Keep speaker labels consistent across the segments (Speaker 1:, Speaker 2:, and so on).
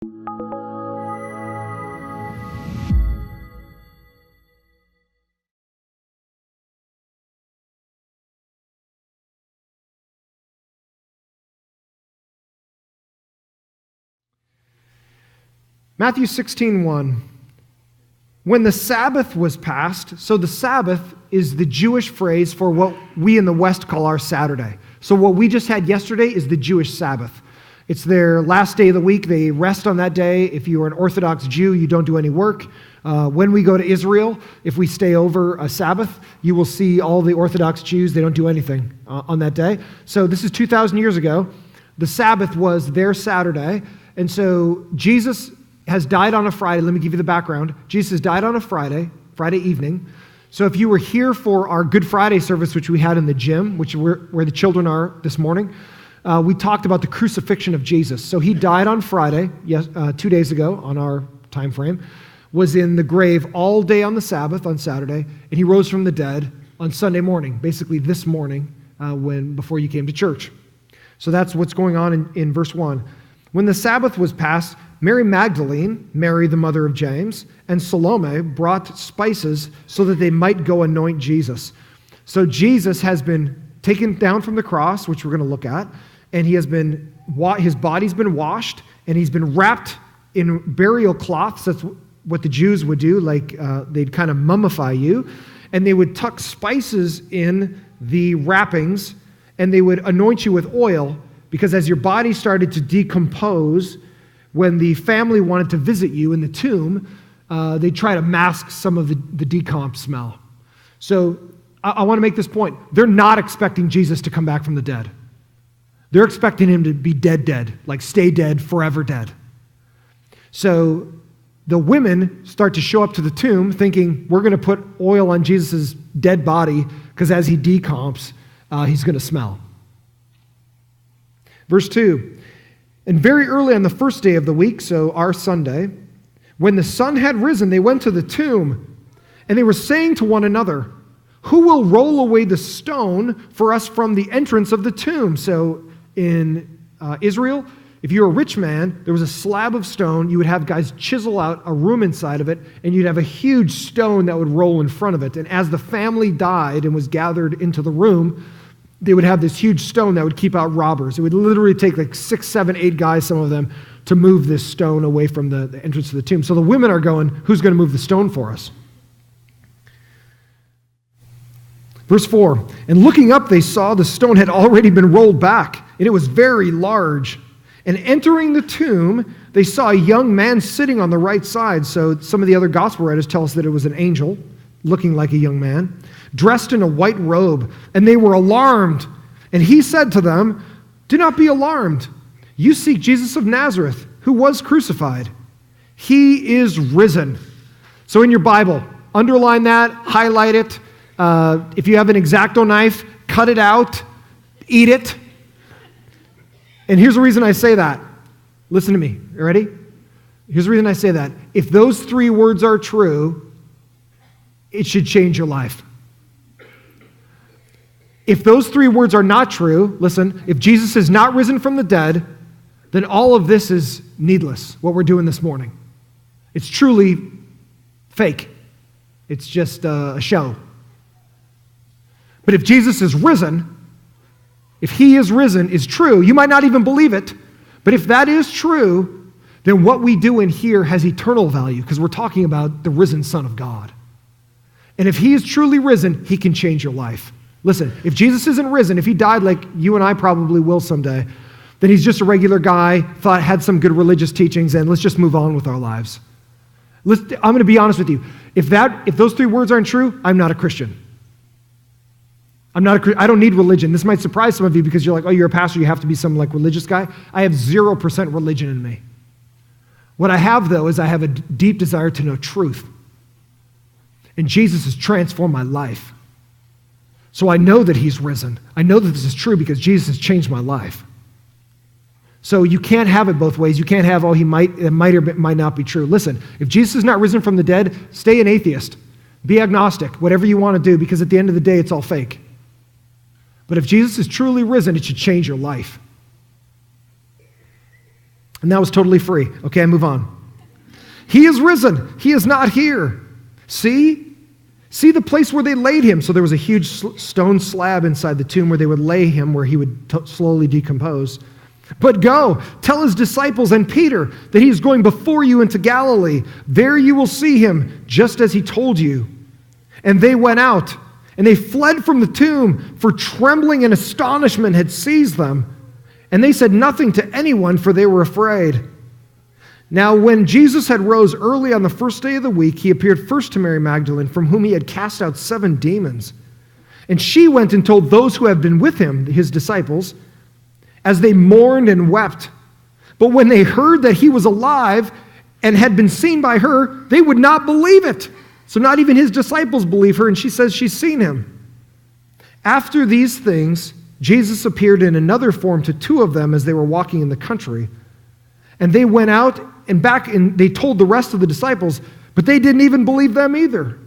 Speaker 1: Matthew 16:1. When the Sabbath was passed, so the Sabbath is the Jewish phrase for what we in the West call our Saturday. So what we just had yesterday is the Jewish Sabbath. It's their last day of the week. They rest on that day. If you are an Orthodox Jew, you don't do any work. When we go to Israel, if we stay over a Sabbath, you will see all the Orthodox Jews, they don't do anything on that day. So this is 2,000 years ago. The Sabbath was their Saturday. And so Jesus has died on a Friday. Let me give you the background. Jesus died on a Friday evening. So if you were here for our Good Friday service, which we had in the gym, which where the children are this morning, we talked about the crucifixion of Jesus. So he died on Friday, 2 days ago on our time frame, was in the grave all day on the Sabbath, on Saturday, and he rose from the dead on Sunday morning, basically this morning, before you came to church. So that's what's going on in verse 1. When the Sabbath was passed, Mary Magdalene, Mary the mother of James, and Salome brought spices so that they might go anoint Jesus. So Jesus has been taken down from the cross, which we're going to look at, and his body's been washed, and he's been wrapped in burial cloths. That's what the Jews would do, like they'd kind of mummify you, and they would tuck spices in the wrappings, and they would anoint you with oil, because as your body started to decompose, when the family wanted to visit you in the tomb, they'd try to mask some of the decomp smell. So I want to make this point. They're not expecting Jesus to come back from the dead. They're expecting him to be dead, like stay dead, forever dead. So the women start to show up to the tomb thinking, we're going to put oil on Jesus' dead body because as he decomps, he's going to smell. Verse 2. And very early on the first day of the week, so our Sunday, when the sun had risen, they went to the tomb, and they were saying to one another, who will roll away the stone for us from the entrance of the tomb? So in Israel, if you were a rich man, there was a slab of stone. You would have guys chisel out a room inside of it, and you'd have a huge stone that would roll in front of it. And as the family died and was gathered into the room, they would have this huge stone that would keep out robbers. It would literally take like 6, 7, 8 guys, some of them, to move this stone away from the entrance of the tomb. So the women are going, who's going to move the stone for us? Verse 4, and looking up, they saw the stone had already been rolled back, and it was very large. And entering the tomb, they saw a young man sitting on the right side. So some of the other gospel writers tell us that it was an angel, looking like a young man, dressed in a white robe, and they were alarmed. And he said to them, do not be alarmed. You seek Jesus of Nazareth, who was crucified. He is risen. So in your Bible, underline that, highlight it. If you have an X-Acto knife, cut it out, eat it. And here's the reason I say that. Listen to me. You ready? Here's the reason I say that. If those 3 words are true, it should change your life. If those 3 words are not true, listen, if Jesus is not risen from the dead, then all of this is needless, what we're doing this morning. It's truly fake. It's just a show. But if Jesus is risen, if he is risen is true, you might not even believe it, but if that is true, then what we do in here has eternal value because we're talking about the risen Son of God. And if he is truly risen, he can change your life. Listen, if Jesus isn't risen, if he died like you and I probably will someday, then he's just a regular guy, had some good religious teachings, and let's just move on with our lives. I'm going to be honest with you. If those 3 words aren't true, I'm not a Christian. I don't need religion. This might surprise some of you because you're like, oh, you're a pastor, you have to be some like religious guy. I have 0% religion in me. What I have, though, is I have a deep desire to know truth. And Jesus has transformed my life. So I know that he's risen. I know that this is true because Jesus has changed my life. So you can't have it both ways. You can't have, it might or might not be true. Listen, if Jesus is not risen from the dead, stay an atheist. Be agnostic, whatever you want to do, because at the end of the day, it's all fake. But if Jesus is truly risen, it should change your life. And that was totally free. Okay, I move on. He is risen. He is not here. See the place where they laid him. So there was a huge stone slab inside the tomb where they would lay him, where he would slowly decompose. But go, tell his disciples and Peter that he is going before you into Galilee. There you will see him, just as he told you. And they went out, and they fled from the tomb, for trembling and astonishment had seized them. And they said nothing to anyone, for they were afraid. Now, when Jesus had rose early on the first day of the week, he appeared first to Mary Magdalene, from whom he had cast out 7 demons. And she went and told those who had been with him, his disciples, as they mourned and wept. But when they heard that he was alive and had been seen by her, they would not believe it. So not even his disciples believe her, and she says she's seen him. After these things, Jesus appeared in another form to 2 of them as they were walking in the country. And they went out and back, and they told the rest of the disciples, but they didn't even believe them either.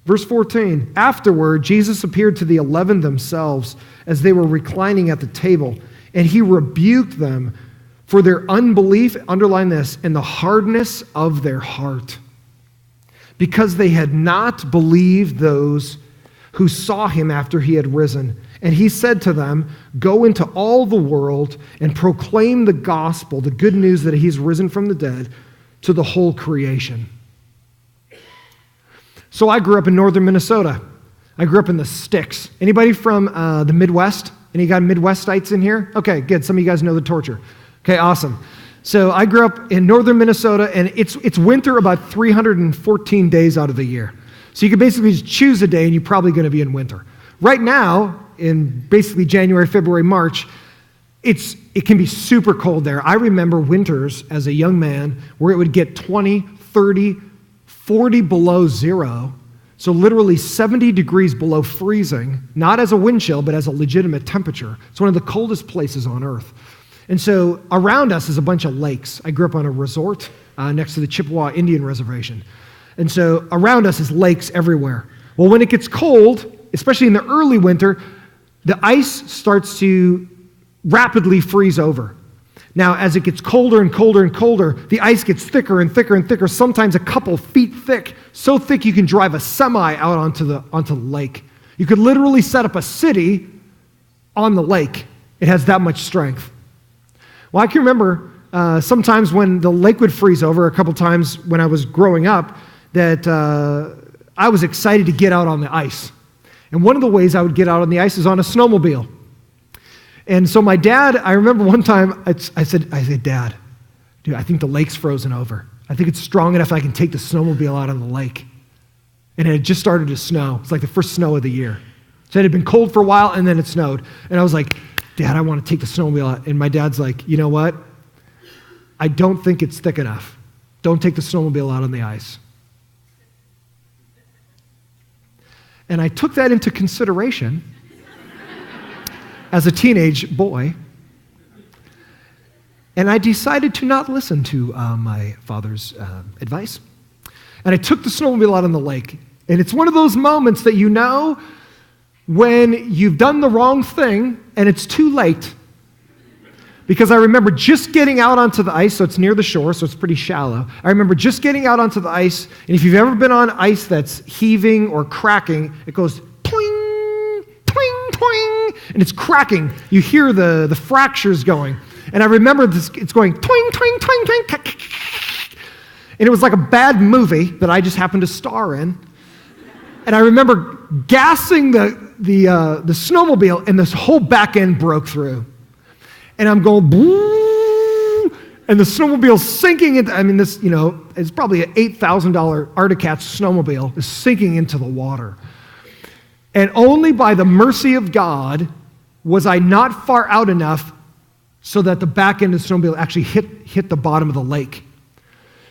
Speaker 1: Verse 14, afterward, Jesus appeared to the 11 themselves as they were reclining at the table, and he rebuked them for their unbelief, underline this, and the hardness of their heart, because they had not believed those who saw him after he had risen. And he said to them, go into all the world and proclaim the gospel, the good news that he's risen from the dead, to the whole creation. So I grew up in northern Minnesota. I grew up in the sticks. Anybody from the Midwest? Any got Midwestites in here? Okay, good. Some of you guys know the torture. Okay, awesome. So I grew up in northern Minnesota, and it's winter about 314 days out of the year. So you can basically just choose a day, and you're probably going to be in winter. Right now, in basically January, February, March, it can be super cold there. I remember winters as a young man where it would get 20, 30, 40 below zero, so literally 70 degrees below freezing, not as a wind chill, but as a legitimate temperature. It's one of the coldest places on earth. And so around us is a bunch of lakes. I grew up on a resort next to the Chippewa Indian Reservation. And so around us is lakes everywhere. Well, when it gets cold, especially in the early winter, the ice starts to rapidly freeze over. Now, as it gets colder and colder and colder, the ice gets thicker and thicker and thicker, sometimes a couple feet thick, so thick you can drive a semi out onto the lake. You could literally set up a city on the lake. It has that much strength. Well, I can remember sometimes when the lake would freeze over, a couple times when I was growing up, that I was excited to get out on the ice. And one of the ways I would get out on the ice is on a snowmobile. And so my dad, I remember one time, I said, Dad, dude, I think the lake's frozen over. I think it's strong enough I can take the snowmobile out on the lake. And it had just started to snow. It's like the first snow of the year. So it had been cold for a while, and then it snowed. And I was like, Dad, I want to take the snowmobile out. And my dad's like, you know what? I don't think it's thick enough. Don't take the snowmobile out on the ice. And I took that into consideration as a teenage boy, and I decided to not listen to my father's advice. And I took the snowmobile out on the lake. And it's one of those moments that you know when you've done the wrong thing and it's too late. Because I remember just getting out onto the ice, so it's near the shore, so it's pretty shallow. I remember just getting out onto the ice, and if you've ever been on ice that's heaving or cracking, it goes twing, twing, twing, and it's cracking. You hear the fractures going. And I remember this, it's going twing, twing, twing, twing, and it was like a bad movie that I just happened to star in. And I remember gassing the snowmobile, and this whole back end broke through. And I'm going, boo, and the snowmobile's sinking into, it's probably an $8,000 Arctic Cat snowmobile is sinking into the water. And only by the mercy of God was I not far out enough so that the back end of the snowmobile actually hit the bottom of the lake.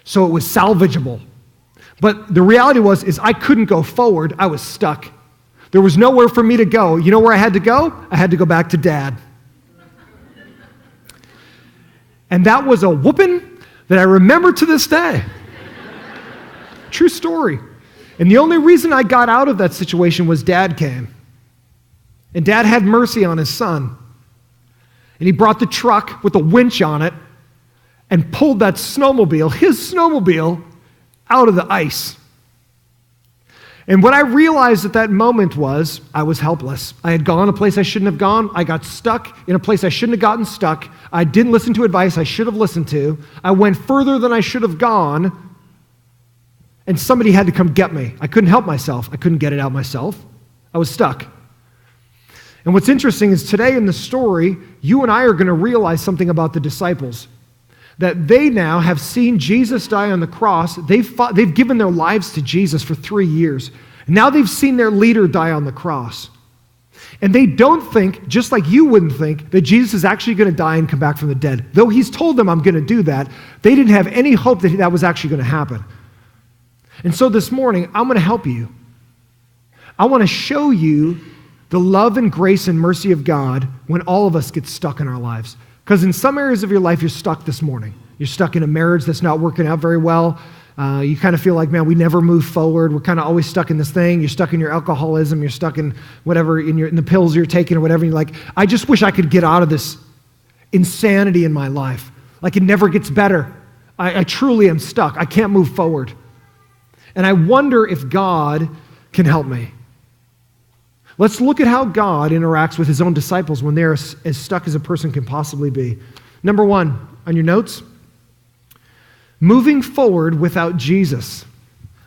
Speaker 1: So it was salvageable. But the reality is I couldn't go forward. I was stuck. There was nowhere for me to go. You know where I had to go? I had to go back to Dad. And that was a whooping that I remember to this day. True story. And the only reason I got out of that situation was Dad came. And Dad had mercy on his son. And he brought the truck with a winch on it. and pulled that snowmobile, his snowmobile, out of the ice. And what I realized at that moment was I was helpless. I had gone a place I shouldn't have gone. I got stuck in a place I shouldn't have gotten stuck. I didn't listen to advice I should have listened to. I went further than I should have gone, and somebody had to come get me. I couldn't help myself. I couldn't get it out myself. I was stuck. And what's interesting is today in the story, you and I are going to realize something about the disciples. That they now have seen Jesus die on the cross. They've given their lives to Jesus for 3 years. Now they've seen their leader die on the cross. And they don't think, just like you wouldn't think, that Jesus is actually going to die and come back from the dead. Though he's told them, I'm going to do that, they didn't have any hope that that was actually going to happen. And so this morning, I'm going to help you. I want to show you the love and grace and mercy of God when all of us get stuck in our lives. Because in some areas of your life, you're stuck this morning. You're stuck in a marriage that's not working out very well. You kind of feel like, man, we never move forward. We're kind of always stuck in this thing. You're stuck in your alcoholism. You're stuck in whatever, in the pills you're taking or whatever. And you're like, I just wish I could get out of this insanity in my life. Like it never gets better. I truly am stuck. I can't move forward. And I wonder if God can help me. Let's look at how God interacts with his own disciples when they're as stuck as a person can possibly be. Number one, on your notes, moving forward without Jesus.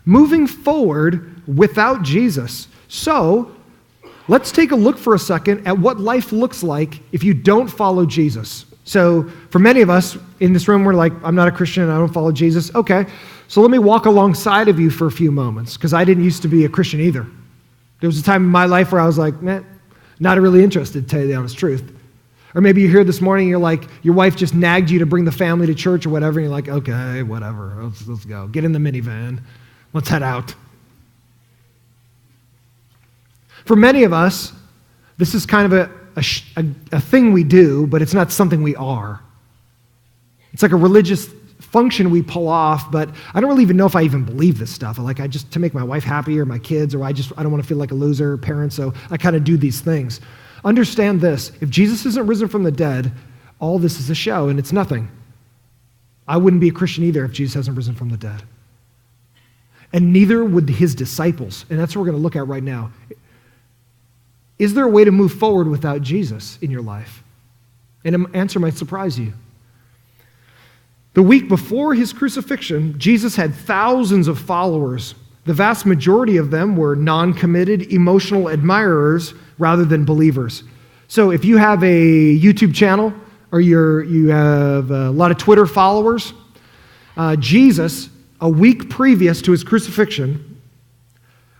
Speaker 1: Moving forward without Jesus. So, let's take a look for a second at what life looks like if you don't follow Jesus. So, for many of us in this room, we're like, I'm not a Christian, I don't follow Jesus. Okay, so let me walk alongside of you for a few moments, because I didn't used to be a Christian either. There was a time in my life where I was like, not really interested, to tell you the honest truth. Or maybe you're here this morning and you're like, your wife just nagged you to bring the family to church or whatever, and you're like, okay, whatever, let's go. Get in the minivan. Let's head out. For many of us, this is kind of a thing we do, but it's not something we are. It's like a religious function we pull off, but I don't really even know if I even believe this stuff. I just to make my wife happy or my kids, or I don't want to feel like a loser parent, so I kind of do these things. Understand this, if Jesus isn't risen from the dead, all this is a show and it's nothing. I wouldn't be a Christian either if Jesus hasn't risen from the dead. And neither would his disciples, and that's what we're going to look at right now. Is there a way to move forward without Jesus in your life? And an answer might surprise you. The week before his crucifixion, Jesus had thousands of followers. The vast majority of them were non-committed, emotional admirers rather than believers. So if you have a YouTube channel or you have a lot of Twitter followers, Jesus, a week previous to his crucifixion,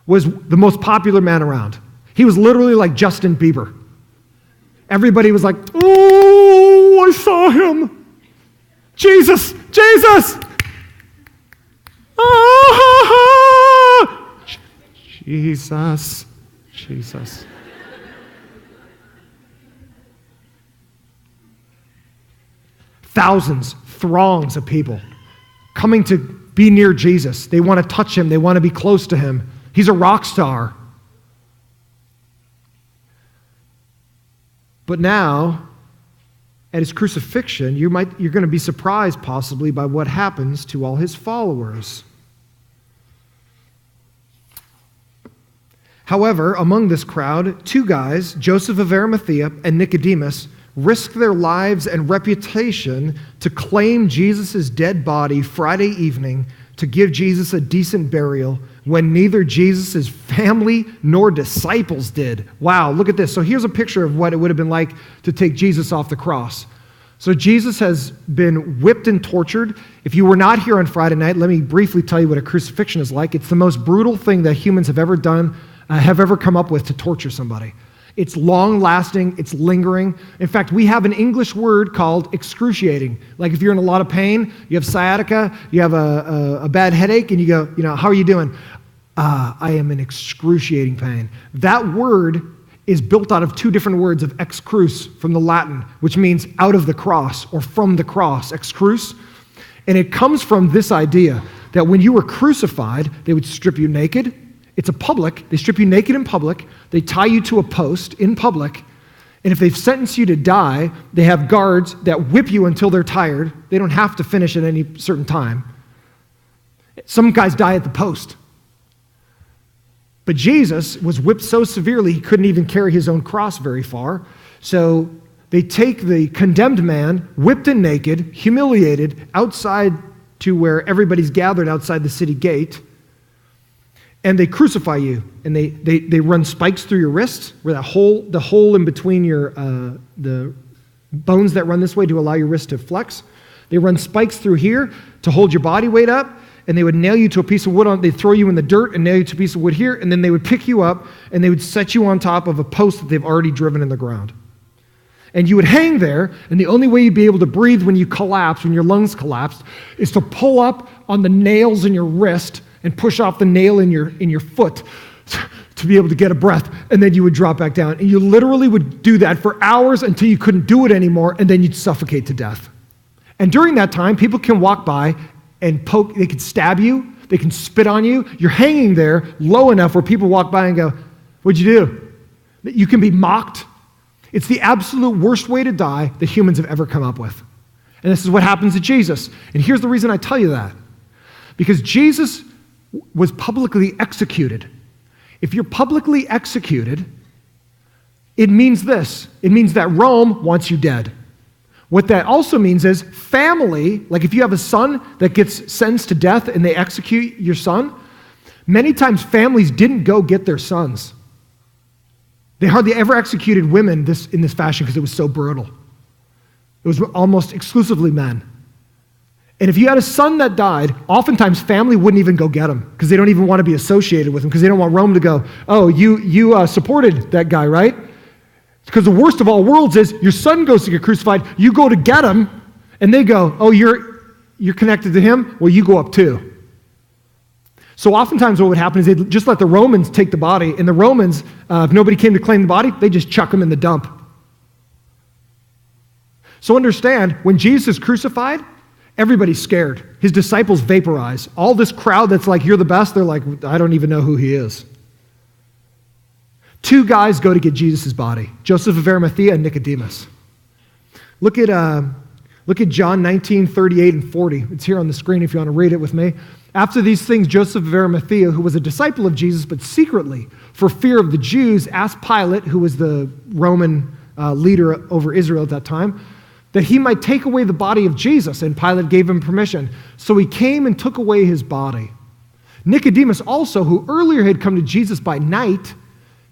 Speaker 1: was the most popular man around. He was literally like Justin Bieber. Everybody was like, oh, I saw him. Jesus, Jesus! Ah, Jesus, Jesus. Thousands, throngs of people coming to be near Jesus. They want to touch him. They want to be close to him. He's a rock star. But now, at his crucifixion, you're going to be surprised possibly by what happens to all his followers. However, among this crowd, two guys, Joseph of Arimathea and Nicodemus, risked their lives and reputation to claim Jesus' dead body Friday evening to give Jesus a decent burial when neither Jesus' family nor disciples did. Wow, look at this. So here's a picture of what it would have been like to take Jesus off the cross. So Jesus has been whipped and tortured. If you were not here on Friday night, let me briefly tell you what a crucifixion is like. It's the most brutal thing that humans have ever done, have ever come up with to torture somebody. It's long-lasting, it's lingering. In fact, we have an English word called excruciating. Like if you're in a lot of pain, you have sciatica, you have a bad headache, and you go, how are you doing? I am in excruciating pain. That word is built out of two different words of ex cruce from the Latin, which means out of the cross or from the cross, ex cruce. And it comes from this idea that when you were crucified, they would strip you naked. It's a public. They strip you naked in public. They tie you to a post in public. And if they've sentenced you to die, they have guards that whip you until they're tired. They don't have to finish at any certain time. Some guys die at the post. But Jesus was whipped so severely he couldn't even carry his own cross very far. So they take the condemned man, whipped and naked, humiliated, outside to where everybody's gathered outside the city gate, and they crucify you. And they run spikes through your wrist, where the hole in between your the bones that run this way to allow your wrist to flex. They run spikes through here to hold your body weight up. And they would nail you to a piece of wood. They'd throw you in the dirt and nail you to a piece of wood here, and then they would pick you up, and they would set you on top of a post that they've already driven in the ground. And you would hang there, and the only way you'd be able to breathe when you collapse, when your lungs collapsed, is to pull up on the nails in your wrist and push off the nail in your foot to be able to get a breath, and then you would drop back down. And you literally would do that for hours until you couldn't do it anymore, and then you'd suffocate to death. And during that time, people can walk by and poke, they could stab you, they can spit on you. You're hanging there low enough where people walk by and go, "What'd you do?" You can be mocked. It's the absolute worst way to die that humans have ever come up with. And this is what happens to Jesus. And here's the reason I tell you that. Because Jesus was publicly executed. If you're publicly executed, it means this. It means that Rome wants you dead. What that also means is family, like if you have a son that gets sentenced to death and they execute your son, many times families didn't go get their sons. They hardly ever executed women in this fashion because it was so brutal. It was almost exclusively men. And if you had a son that died, oftentimes family wouldn't even go get him because they don't even want to be associated with him because they don't want Rome to go, "Oh, you supported that guy, right?" Because the worst of all worlds is your son goes to get crucified, you go to get him, and they go, "Oh, you're connected to him? Well, you go up too." So oftentimes what would happen is they'd just let the Romans take the body, and the Romans, if nobody came to claim the body, they just chuck him in the dump. So understand, when Jesus is crucified, everybody's scared. His disciples vaporize. All this crowd that's like, "You're the best," they're like, "I don't even know who he is." Two guys go to get Jesus' body, Joseph of Arimathea and Nicodemus. Look at John 19, 38 and 40. It's here on the screen if you want to read it with me. After these things, Joseph of Arimathea, who was a disciple of Jesus, but secretly, for fear of the Jews, asked Pilate, who was the Roman leader over Israel at that time, that he might take away the body of Jesus, and Pilate gave him permission. So he came and took away his body. Nicodemus also, who earlier had come to Jesus by night,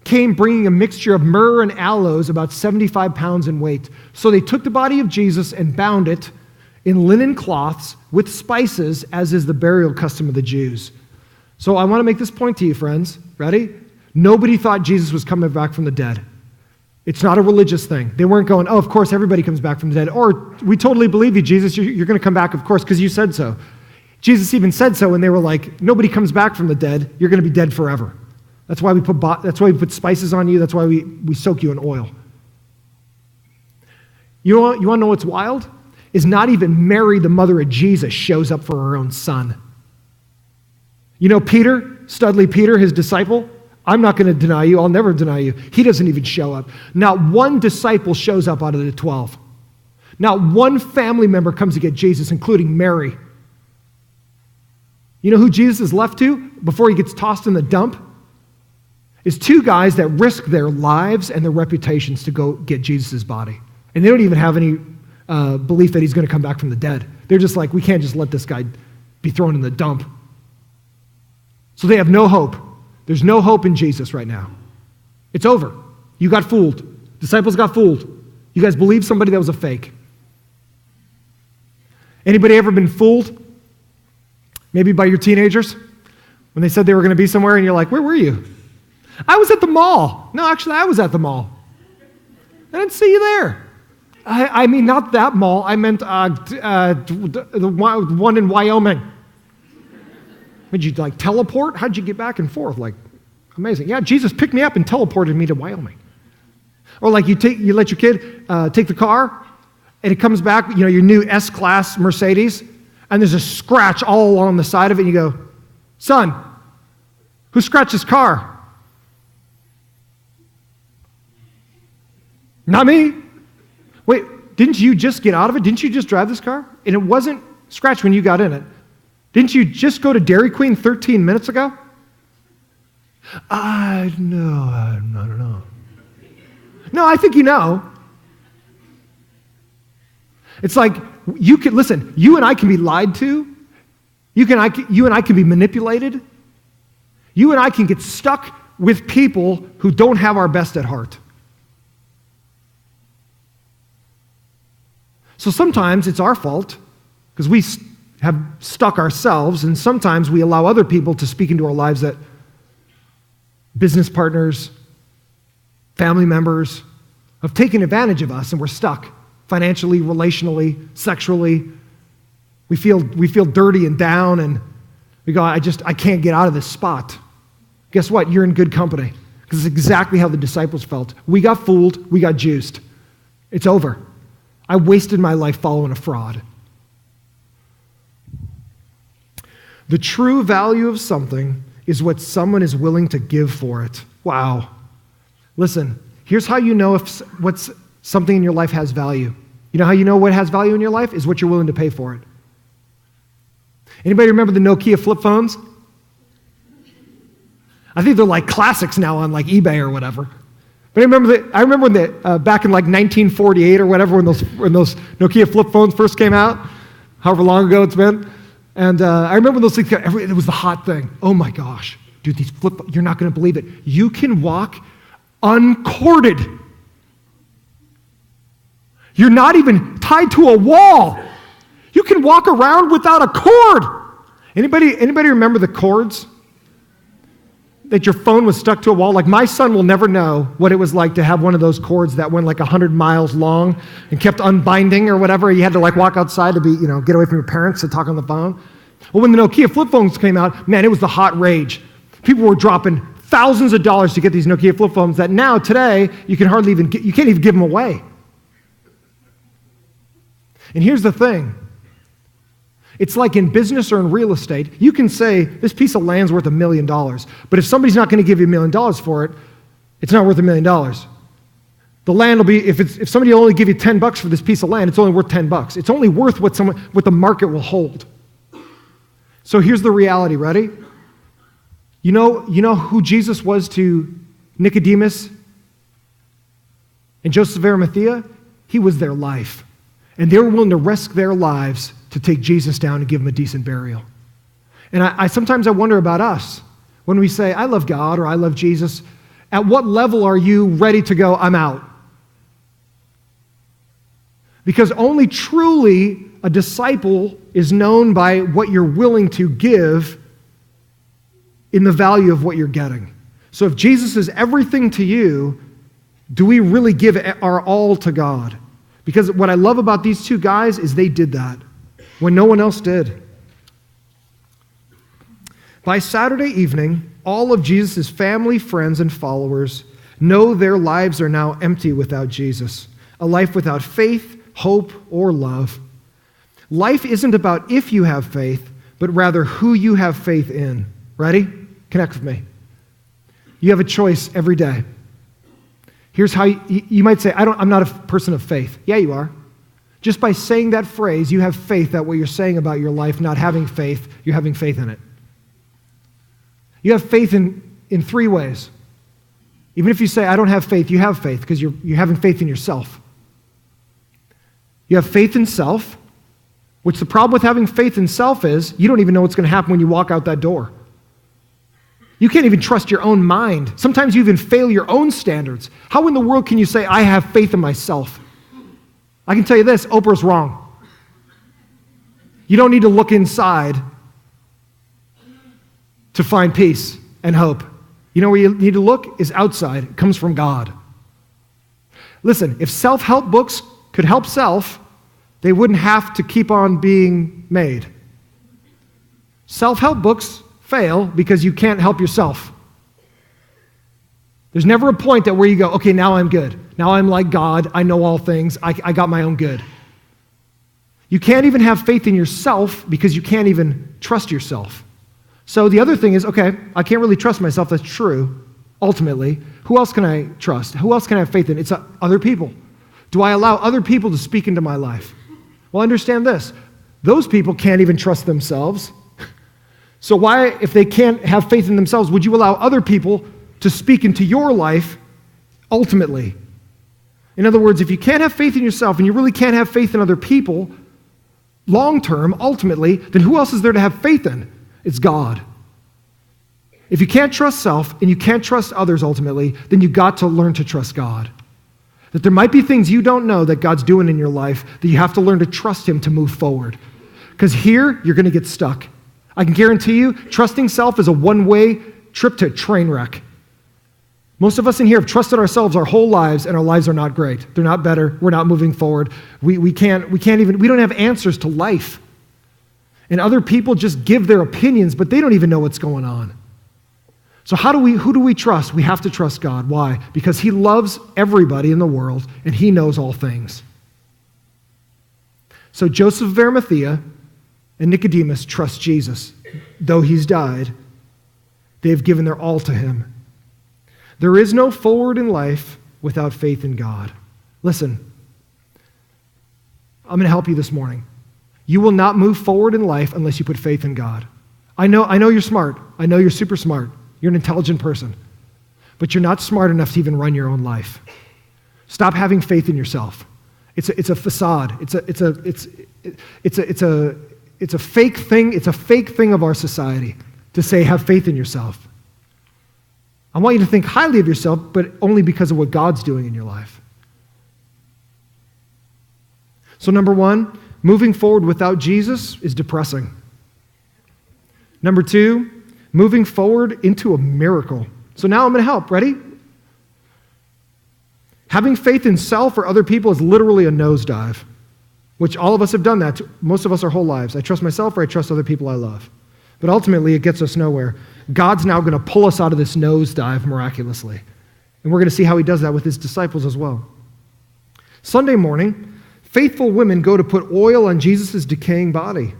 Speaker 1: came bringing a mixture of myrrh and aloes, about 75 pounds in weight. So they took the body of Jesus and bound it in linen cloths with spices, as is the burial custom of the Jews. So I want to make this point to you, friends. Ready? Nobody thought Jesus was coming back from the dead. It's not a religious thing. They weren't going, "Oh, of course, everybody comes back from the dead." Or, "We totally believe you, Jesus. You're going to come back, of course, because you said so." Jesus even said so, and they were like, "Nobody comes back from the dead. You're going to be dead forever. That's why we put spices on you. That's why we soak you in oil." You want to know what's wild? Is not even Mary, the mother of Jesus, shows up for her own son. You know Peter, Studley Peter, his disciple? "I'm not going to deny you. I'll never deny you." He doesn't even show up. Not one disciple shows up out of the 12. Not one family member comes to get Jesus, including Mary. You know who Jesus is left to before he gets tossed in the dump? Is two guys that risk their lives and their reputations to go get Jesus' body. And they don't even have any belief that he's going to come back from the dead. They're just like, "We can't just let this guy be thrown in the dump." So they have no hope. There's no hope in Jesus right now. It's over. You got fooled. Disciples got fooled. You guys believed somebody that was a fake. Anybody ever been fooled? Maybe by your teenagers? When they said they were going to be somewhere and you're like, "Where were you?" "I was at the mall." "No, actually, I was at the mall. I didn't see you there." I mean, not that mall. I meant the one in Wyoming. Would you like teleport? How'd you get back and forth? Like, amazing. "Yeah, Jesus picked me up and teleported me to Wyoming." Or like you let your kid take the car and it comes back, your new S-Class Mercedes, and there's a scratch all along the side of it, and you go, "Son, who scratched this car?" Not me. Wait, didn't you just get out of it? Didn't you just drive this car? And it wasn't scratched when you got in it. Didn't you just go to Dairy Queen 13 minutes ago? I don't know. No, I think you know. It's like you and I can be lied to. You and I can be manipulated. You and I can get stuck with people who don't have our best at heart. So sometimes it's our fault because we have stuck ourselves, and sometimes we allow other people to speak into our lives, that business partners, family members have taken advantage of us, and we're stuck financially, relationally, sexually. We feel dirty and down, and we go, I can't get out of this spot. Guess what? You're in good company, because it's exactly how the disciples felt. We got fooled. We got juiced. It's over. I wasted my life following a fraud. The true value of something is what someone is willing to give for it. Wow. Listen, here's how you know if what's something in your life has value. You know how you know what has value in your life? Is what you're willing to pay for it. Anybody remember the Nokia flip phones? I think they're like classics now on like eBay or whatever. But I remember when back in like 1948 or whatever, when those Nokia flip phones first came out, however long ago it's been. And I remember those things, it was the hot thing. Oh my gosh, dude, you're not going to believe it. You can walk uncorded. You're not even tied to a wall. You can walk around without a cord. Anybody remember the cords? That your phone was stuck to a wall? Like, my son will never know what it was like to have one of those cords that went like 100 miles long and kept unbinding or whatever. You had to like walk outside to get away from your parents to talk on the phone. Well, when the Nokia flip phones came out, man, it was the hot rage. People were dropping thousands of dollars to get these Nokia flip phones that now, today, you can't even give them away. And here's the thing. It's like in business or in real estate, you can say, this piece of land's worth $1 million, but if somebody's not going to give you $1 million for it, it's not worth $1 million. The land will be, if somebody will only give you $10 for this piece of land, it's only worth $10. It's only worth what the market will hold. So here's the reality, ready? You know who Jesus was to Nicodemus and Joseph of Arimathea? He was their life. And they were willing to risk their lives to take Jesus down and give him a decent burial. And I sometimes wonder about us. When we say, I love God or I love Jesus, at what level are you ready to go, I'm out? Because only truly a disciple is known by what you're willing to give in the value of what you're getting. So if Jesus is everything to you, do we really give our all to God? Because what I love about these two guys is they did that when no one else did. By Saturday evening, all of Jesus' family, friends, and followers know their lives are now empty without Jesus, a life without faith, hope, or love. Life isn't about if you have faith, but rather who you have faith in. Ready? Connect with me. You have a choice every day. Here's how you might say, I'm not a person of faith. Yeah, you are. Just by saying that phrase, you have faith that what you're saying about your life not having faith, you're having faith in it. You have faith in three ways. Even if you say, I don't have faith, you have faith because you're having faith in yourself. You have faith in self, which the problem with having faith in self is you don't even know what's going to happen when you walk out that door. You can't even trust your own mind. Sometimes you even fail your own standards. How in the world can you say, I have faith in myself? I can tell you this, Oprah's wrong. You don't need to look inside to find peace and hope. You know where you need to look is outside. It comes from God. Listen, if self-help books could help self, they wouldn't have to keep on being made. Self-help books fail because you can't help yourself. There's never a point where you go, okay, now I'm good. Now I'm like God. I know all things. I got my own good. You can't even have faith in yourself because you can't even trust yourself. So the other thing is, okay, I can't really trust myself. That's true. ultimately, who else can I trust? Who else can I have faith in? It's other people. Do I allow other people to speak into my life? Well, understand this. Those people can't even trust themselves. So why, if they can't have faith in themselves, would you allow other people to speak into your life ultimately? In other words, if you can't have faith in yourself and you really can't have faith in other people long term, ultimately, then who else is there to have faith in? It's God. If you can't trust self and you can't trust others ultimately, then you've got to learn to trust God. That there might be things you don't know that God's doing in your life that you have to learn to trust Him to move forward. Because here, you're going to get stuck. I can guarantee you, trusting self is a one-way trip to a train wreck. Most of us in here have trusted ourselves our whole lives, and our lives are not great. They're not better. We're not moving forward. We don't have answers to life. And other people just give their opinions, but they don't even know what's going on. So who do we trust? We have to trust God. Why? Because He loves everybody in the world, and He knows all things. So Joseph of Arimathea and Nicodemus trust Jesus. Though He's died, they have given their all to Him. There is no forward in life without faith in God. Listen, I'm going to help you this morning. You will not move forward in life unless you put faith in God. I know you're smart. I know you're super smart. You're an intelligent person. But you're not smart enough to even run your own life. Stop having faith in yourself. It's a facade. It's a fake thing. It's a fake thing of our society to say have faith in yourself. I want you to think highly of yourself, but only because of what God's doing in your life. So number one, moving forward without Jesus is depressing. Number two, moving forward into a miracle. So now I'm going to help. Ready? Having faith in self or other people is literally a nosedive, which all of us have done that. Most of us our whole lives. I trust myself or I trust other people I love. But ultimately, it gets us nowhere. God's now going to pull us out of this nosedive miraculously. And we're going to see how He does that with His disciples as well. Sunday morning, faithful women go to put oil on Jesus' decaying body.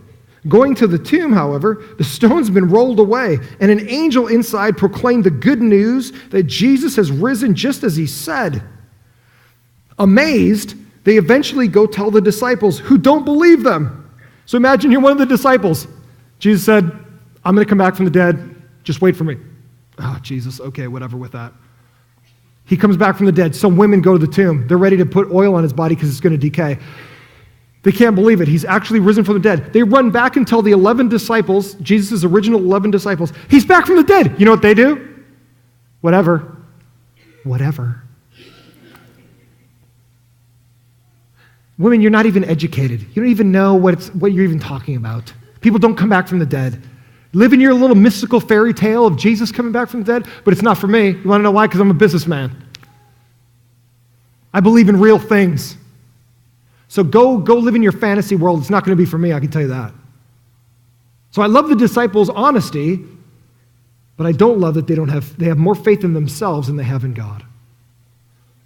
Speaker 1: Going to the tomb, however, the stone's been rolled away, and an angel inside proclaimed the good news that Jesus has risen just as He said. Amazed, they eventually go tell the disciples who don't believe them. So imagine you're one of the disciples. Jesus said, I'm going to come back from the dead. Just wait for me. Oh, Jesus, okay, whatever with that. He comes back from the dead. Some women go to the tomb. They're ready to put oil on His body because it's going to decay. They can't believe it. He's actually risen from the dead. They run back and tell the 11 disciples, Jesus' original 11 disciples, He's back from the dead. You know what they do? Whatever. Women, you're not even educated. You don't even know what you're even talking about. People don't come back from the dead. Live in your little mystical fairy tale of Jesus coming back from the dead, but it's not for me. You want to know why? Because I'm a businessman. I believe in real things. So go live in your fantasy world. It's not going to be for me, I can tell you that. So I love the disciples' honesty, but I don't love that they have more faith in themselves than they have in God.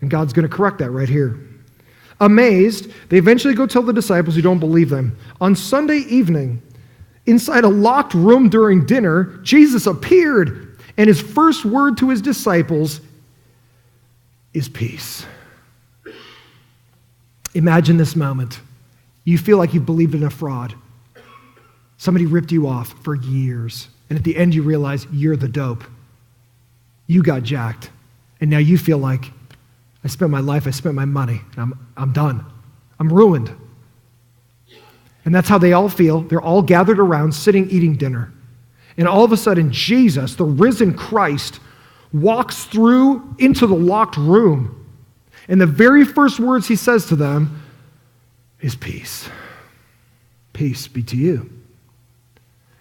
Speaker 1: And God's going to correct that right here. Amazed, they eventually go tell the disciples who don't believe them. On Sunday evening, inside a locked room during dinner, Jesus appeared, and His first word to His disciples is peace. Imagine this moment. You feel like you've believed in a fraud. Somebody ripped you off for years, and at the end you realize you're the dope. You got jacked, and now you feel like, I spent my life, I spent my money, and I'm done. I'm ruined. And that's how they all feel. They're all gathered around, sitting, eating dinner. And all of a sudden, Jesus, the risen Christ, walks through into the locked room. And the very first words He says to them is peace. Peace be to you.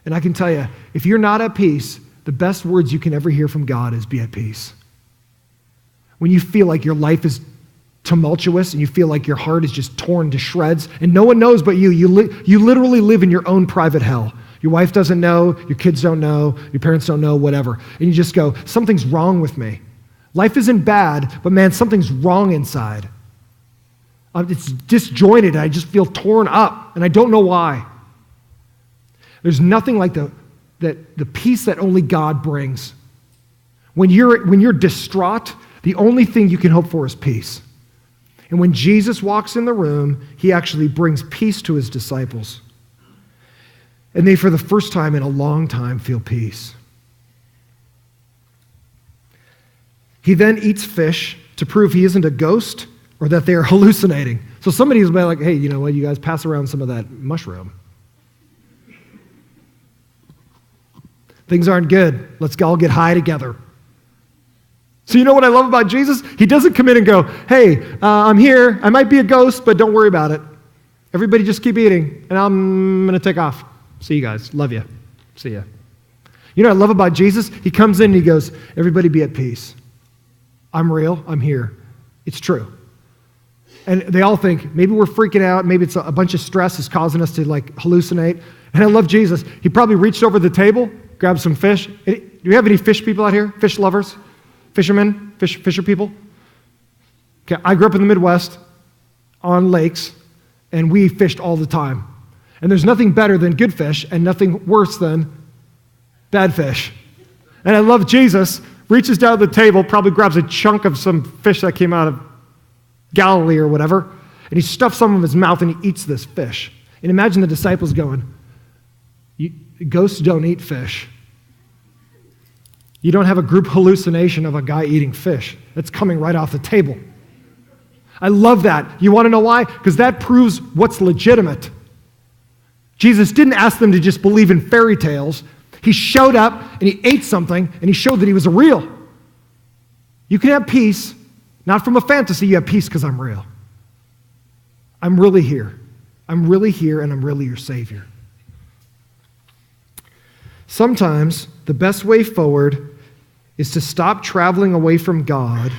Speaker 1: And I can tell you, if you're not at peace, the best words you can ever hear from God is be at peace. When you feel like your life is tumultuous and you feel like your heart is just torn to shreds and no one knows but you. You literally live in your own private hell. Your wife doesn't know, your kids don't know, your parents don't know, whatever. And you just go, something's wrong with me. Life isn't bad, but man, something's wrong inside. It's disjointed and I just feel torn up and I don't know why. There's nothing like the peace that only God brings. When you're distraught, the only thing you can hope for is peace. And when Jesus walks in the room, he actually brings peace to his disciples. And they, for the first time in a long time, feel peace. He then eats fish to prove he isn't a ghost or that they are hallucinating. So somebody's like, hey, you know what, you guys pass around some of that mushroom. Things aren't good. Let's all get high together. So you know what I love about Jesus? He doesn't come in and go, hey, I'm here. I might be a ghost, but don't worry about it. Everybody just keep eating, and I'm going to take off. See you guys. Love you. See ya. You know what I love about Jesus? He comes in and he goes, everybody be at peace. I'm real. I'm here. It's true. And they all think, maybe we're freaking out. Maybe it's a bunch of stress is causing us to like hallucinate. And I love Jesus. He probably reached over the table, grabbed some fish. Do we have any fish people out here? Fish lovers? Fishermen? Fisher people? Okay, I grew up in the Midwest on lakes, and we fished all the time. And there's nothing better than good fish and nothing worse than bad fish. And I love Jesus, reaches down the table, probably grabs a chunk of some fish that came out of Galilee or whatever, and he stuffs some of his mouth and he eats this fish. And imagine the disciples going, ghosts don't eat fish. You don't have a group hallucination of a guy eating fish. That's coming right off the table. I love that. You want to know why? Because that proves what's legitimate. Jesus didn't ask them to just believe in fairy tales. He showed up and he ate something and he showed that he was real. You can have peace, not from a fantasy. You have peace because I'm real. I'm really here. I'm really here and I'm really your Savior. Sometimes the best way forward is to stop traveling away from God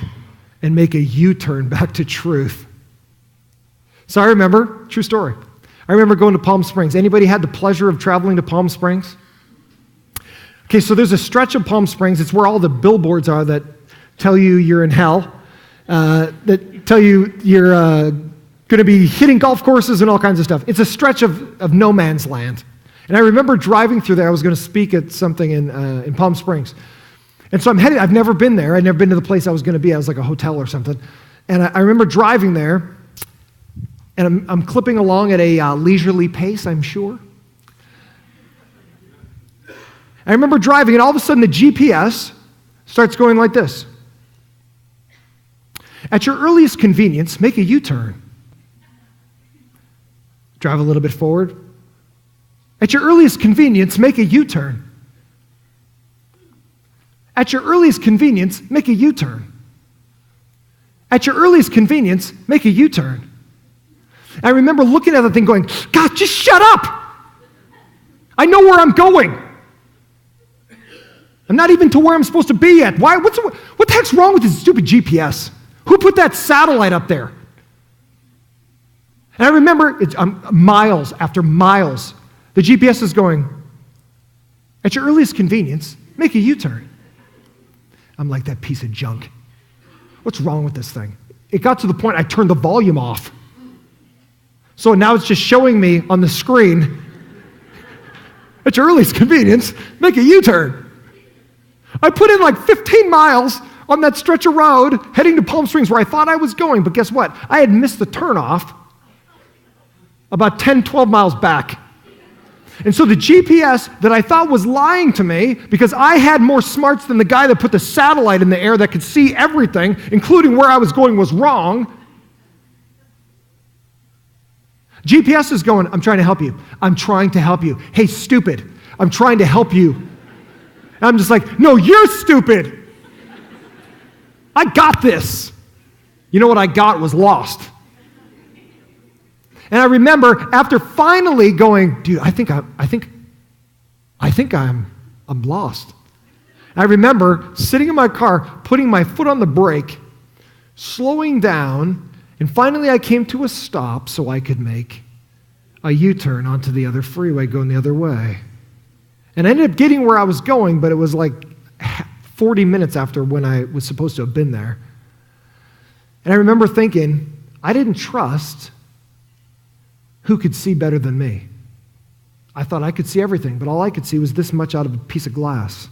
Speaker 1: and make a U-turn back to truth. So I remember, true story, I remember going to Palm Springs. Anybody had the pleasure of traveling to Palm Springs? Okay, so there's a stretch of Palm Springs. It's where all the billboards are that tell you you're in hell, that tell you you're going to be hitting golf courses and all kinds of stuff. It's a stretch of no man's land. And I remember driving through there. I was going to speak at something in Palm Springs. And so I'm headed, I've never been there. I'd never been to the place I was going to be. I was like a hotel or something. And I remember driving there, and I'm clipping along at a leisurely pace, I'm sure. I remember driving, and all of a sudden the GPS starts going like this. At your earliest convenience, make a U-turn. Drive a little bit forward. At your earliest convenience, make a U-turn. At your earliest convenience, make a U-turn. At your earliest convenience, make a U-turn. I remember looking at the thing going, God, just shut up. I know where I'm going. I'm not even to where I'm supposed to be yet. Why? What the heck's wrong with this stupid GPS? Who put that satellite up there? And I remember miles after miles, the GPS is going, at your earliest convenience, make a U-turn. I'm like, that piece of junk. What's wrong with this thing? It got to the point I turned the volume off. So now it's just showing me on the screen, at your earliest convenience, make a U-turn. I put in like 15 miles on that stretch of road heading to Palm Springs where I thought I was going, but guess what? I had missed the turnoff about 10, 12 miles back. And so the GPS that I thought was lying to me, because I had more smarts than the guy that put the satellite in the air that could see everything, including where I was going, was wrong. GPS is going, I'm trying to help you. I'm trying to help you. Hey, stupid, I'm trying to help you. And I'm just like, no, you're stupid. I got this. You know what I got was lost. And I remember after finally going, dude, I think I'm lost. And I remember sitting in my car, putting my foot on the brake, slowing down, and finally I came to a stop so I could make a U-turn onto the other freeway going the other way. And I ended up getting where I was going, but it was like 40 minutes after when I was supposed to have been there. And I remember thinking, I didn't trust who could see better than me. I thought I could see everything, but all I could see was this much out of a piece of glass.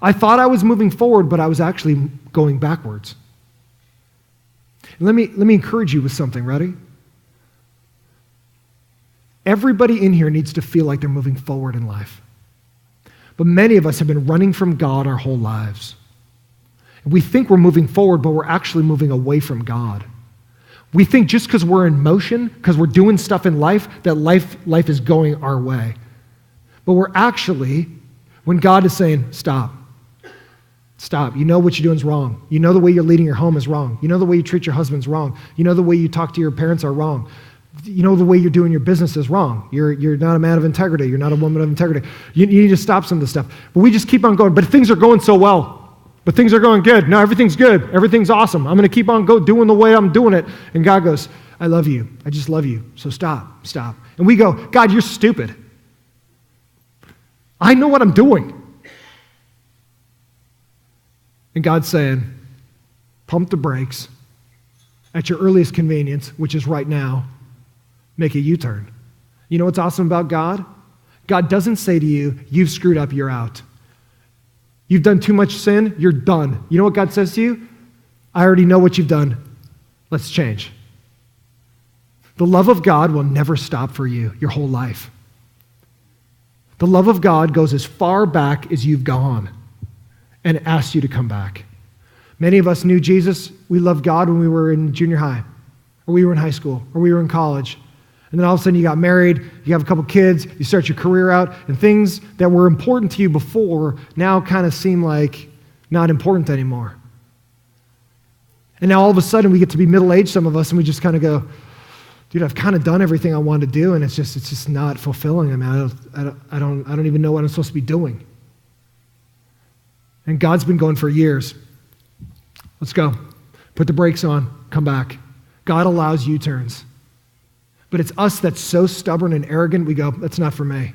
Speaker 1: I thought I was moving forward, but I was actually going backwards. Let me encourage you with something. Ready? Everybody in here needs to feel like they're moving forward in life. But many of us have been running from God our whole lives. We think we're moving forward, but we're actually moving away from God. We think just because we're in motion, because we're doing stuff in life, that life is going our way. But we're actually, when God is saying, stop. Stop. You know what you're doing is wrong. You know the way you're leading your home is wrong. You know the way you treat your husband's wrong. You know the way you talk to your parents are wrong. You know the way you're doing your business is wrong. You're not a man of integrity. You're not a woman of integrity. You need to stop some of this stuff. But we just keep on going. But things are going so well. But things are going good. No, everything's good. Everything's awesome. I'm going to keep on doing the way I'm doing it. And God goes, I love you. I just love you. So stop. And we go, God, you're stupid. I know what I'm doing. And God's saying, pump the brakes at your earliest convenience, which is right now. Make a U-turn. You know what's awesome about God? God doesn't say to you, you've screwed up, you're out. You've done too much sin, you're done. You know what God says to you? I already know what you've done. Let's change. The love of God will never stop for you your whole life. The love of God goes as far back as you've gone and asks you to come back. Many of us knew Jesus. We loved God when we were in junior high, or we were in high school, or we were in college. And then all of a sudden you got married, you have a couple kids, you start your career out, and things that were important to you before now kind of seem like not important anymore. And now all of a sudden we get to be middle-aged, some of us, and we just kind of go, dude, I've kind of done everything I wanted to do, and it's just not fulfilling. I mean, I don't even know what I'm supposed to be doing. And God's been going for years. Let's go. Put the brakes on. Come back. God allows U-turns. But it's us that's so stubborn and arrogant, we go, that's not for me.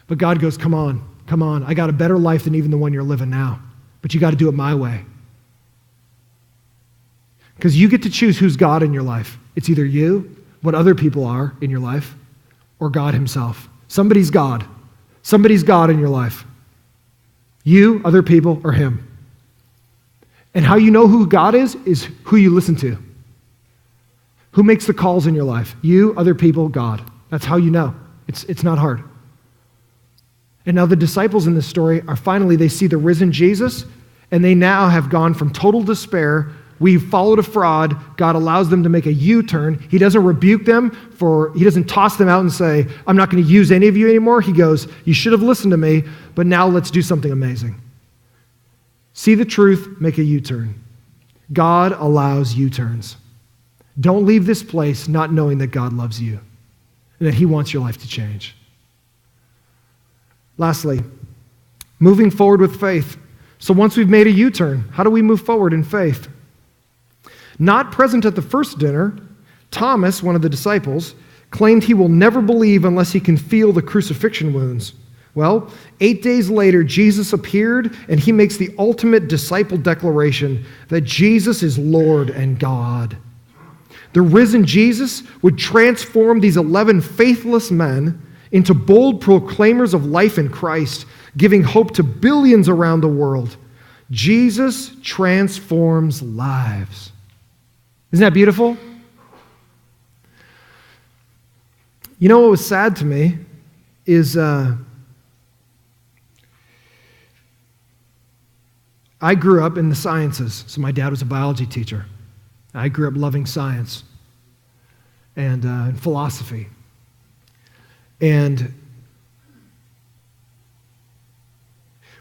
Speaker 1: But God goes, come on. I got a better life than even the one you're living now. But you got to do it my way. Because you get to choose who's God in your life. It's either you, what other people are in your life, or God himself. Somebody's God. Somebody's God in your life. You, other people, or him. And how you know who God is who you listen to. Who makes the calls in your life? You, other people, God. That's how you know. It's not hard. And now the disciples in this story are finally, they see the risen Jesus, and they now have gone from total despair. We've followed a fraud. God allows them to make a U-turn. He doesn't rebuke them he doesn't toss them out and say, I'm not going to use any of you anymore. He goes, you should have listened to me, but now let's do something amazing. See the truth, make a U-turn. God allows U-turns. Don't leave this place not knowing that God loves you and that he wants your life to change. Lastly, moving forward with faith. So once we've made a U-turn, how do we move forward in faith? Not present at the first dinner, Thomas, one of the disciples, claimed he will never believe unless he can feel the crucifixion wounds. Well, 8 days later, Jesus appeared, and he makes the ultimate disciple declaration that Jesus is Lord and God. The risen Jesus would transform these 11 faithless men into bold proclaimers of life in Christ, giving hope to billions around the world. Jesus transforms lives. Isn't that beautiful? You know what was sad to me is I grew up in the sciences, so my dad was a biology teacher. I grew up loving science and philosophy. And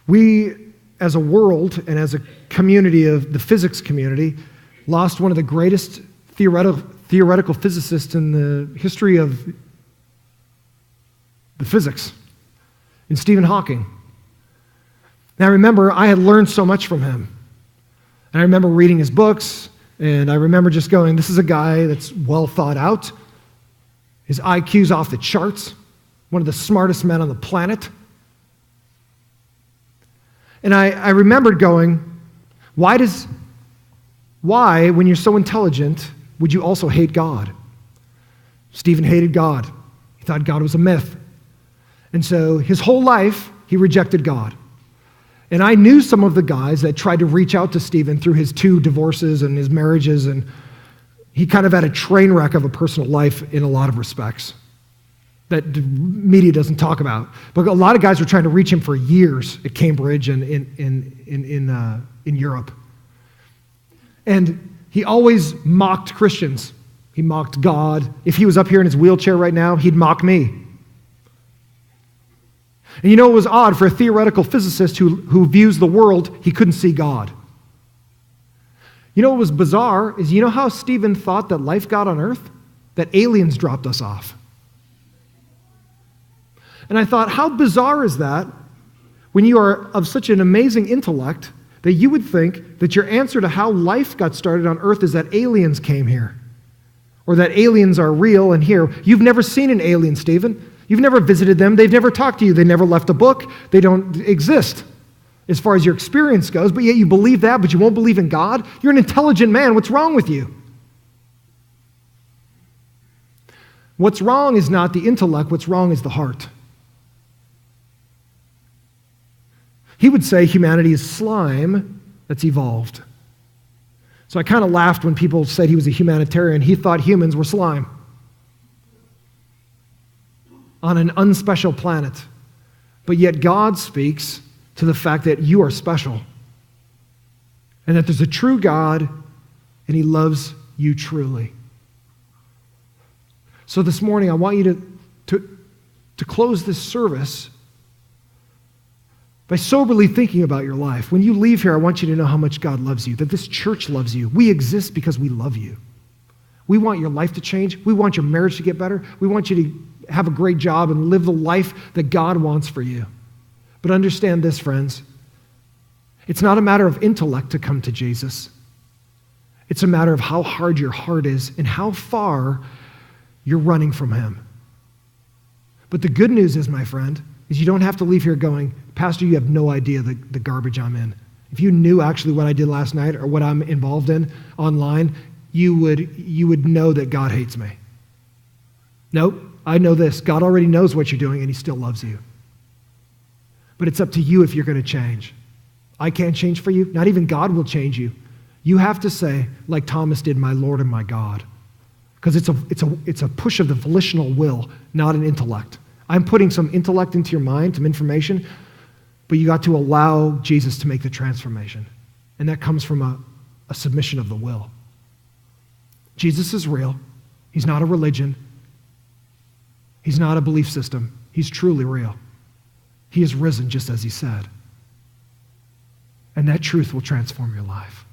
Speaker 1: we, as a world and as a community of the physics community, lost one of the greatest theoretical physicists in the history of the physics, in Stephen Hawking. And I remember I had learned so much from him. And I remember reading his books, and I remember just going, this is a guy that's well thought out. His IQ's off the charts, one of the smartest men on the planet. And I remembered going, why, when you're so intelligent, would you also hate God? Stephen hated God. He thought God was a myth. And so his whole life, he rejected God. And I knew some of the guys that tried to reach out to Stephen through his 2 divorces and his marriages, and he kind of had a train wreck of a personal life in a lot of respects that the media doesn't talk about. But a lot of guys were trying to reach him for years at Cambridge and in Europe. And he always mocked Christians. He mocked God. If he was up here in his wheelchair right now, he'd mock me. And you know, it was odd for a theoretical physicist who views the world, he couldn't see God. You know what was bizarre is, you know how Stephen thought that life got on earth? That aliens dropped us off. And I thought, how bizarre is that when you are of such an amazing intellect that you would think that your answer to how life got started on earth is that aliens came here, or that aliens are real and here. You've never seen an alien, Stephen. You've never visited them. They've never talked to you. They never left a book. They don't exist as far as your experience goes, but yet you believe that, but you won't believe in God? You're an intelligent man. What's wrong with you? What's wrong is not the intellect. What's wrong is the heart. He would say humanity is slime that's evolved. So I kind of laughed when people said he was a humanitarian. He thought humans were slime on an unspecial planet. But yet God speaks to the fact that you are special and that there's a true God and he loves you truly. So this morning I want you to close this service by soberly thinking about your life. When you leave here, I want you to know how much God loves you, that this church loves you. We exist because we love you. We want your life to change. We want your marriage to get better. We want you to have a great job and live the life that God wants for you. But understand this, friends. It's not a matter of intellect to come to Jesus. It's a matter of how hard your heart is and how far you're running from him. But the good news is, my friend, is you don't have to leave here going, Pastor, you have no idea the garbage I'm in. If you knew actually what I did last night or what I'm involved in online, you would know that God hates me. Nope, I know this. God already knows what you're doing and he still loves you. But it's up to you if you're going to change. I can't change for you. Not even God will change you. You have to say, like Thomas did, my Lord and my God. Because it's a push of the volitional will, not an intellect. I'm putting some intellect into your mind, some information, but you got to allow Jesus to make the transformation. And that comes from a submission of the will. Jesus is real. He's not a religion. He's not a belief system. He's truly real. He is risen just as he said. And that truth will transform your life.